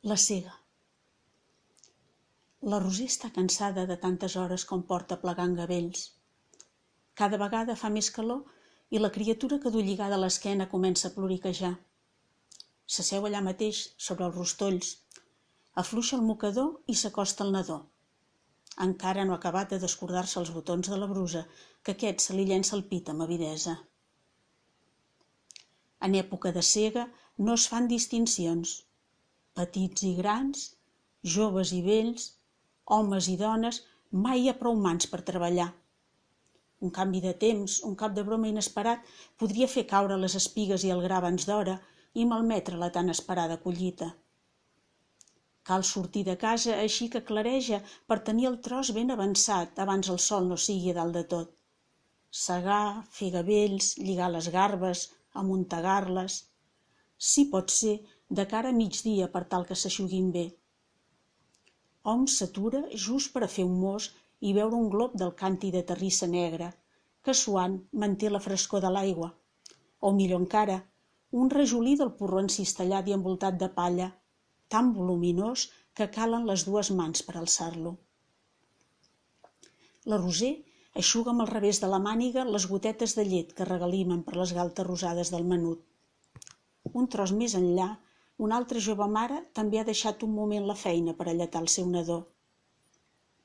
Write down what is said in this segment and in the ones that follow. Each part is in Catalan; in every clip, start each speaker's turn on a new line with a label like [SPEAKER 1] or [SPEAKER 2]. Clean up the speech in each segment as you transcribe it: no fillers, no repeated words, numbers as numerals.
[SPEAKER 1] La cega. La Roser està cansada de tantes hores com porta plegant gavells. Cada vegada fa més calor i la criatura que du lligada a l'esquena comença a ploriquejar. S'asseu allà mateix, sobre els rostolls, afluixa el mocador i s'acosta al nadó. Encara no ha acabat de descordar-se els botons de la brusa, que aquest se li llença al pit amb avidesa. En època de cega no es fan distincions. Petits i grans, joves i vells, homes i dones, mai hi ha prou mans per treballar. Un canvi de temps, un cap de broma inesperat, podria fer caure les espigues i el gra abans d'hora i malmetre la tan esperada collita. Cal sortir de casa així que clareja per tenir el tros ben avançat abans el sol no sigui a dalt de tot. Segar, fer gavells, lligar les garbes, amuntegar-les. Si pot ser, de cara a migdia per tal que s'eixuguin bé. Hom s'atura just per a fer un mos i veure un glob del càntir de terrissa negra, que suant manté la frescor de l'aigua. O millor encara, un rajolí del porró encistellat i envoltat de palla, tan voluminós que calen les dues mans per alçar-lo. La Roser eixuga amb el revés de la màniga les gotetes de llet que regalimen per les galtes rosades del menut. Un tros més enllà, una altra jove mare també ha deixat un moment la feina per alletar el seu nadó.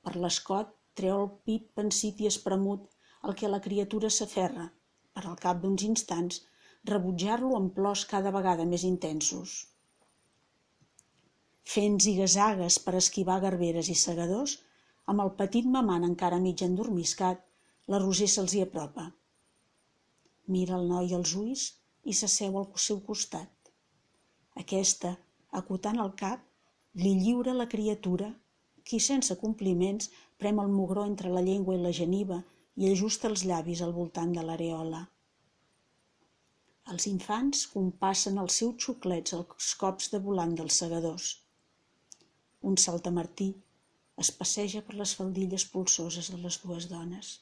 [SPEAKER 1] Per l'escot treu el pit pensit i espremut, al que la criatura s'aferra, per al cap d'uns instants, rebutjar-lo amb plors cada vegada més intensos. Fent zigazagues per esquivar garberes i segadors, amb el petit mamant encara mig endormiscat, la Roser se'ls hi apropa. Mira el noi als ulls i s'asseu al seu costat. Aquesta, acotant el cap, li lliura la criatura, qui sense compliments prem el mugró entre la llengua i la geniva i ajusta els llavis al voltant de l'areola. Els infants compassen els seus xuclets als cops de volant dels segadors. Un saltamartí es passeja per les faldilles polsoses de les dues dones.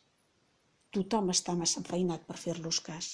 [SPEAKER 1] Tothom està massa enfeinat per fer-los cas.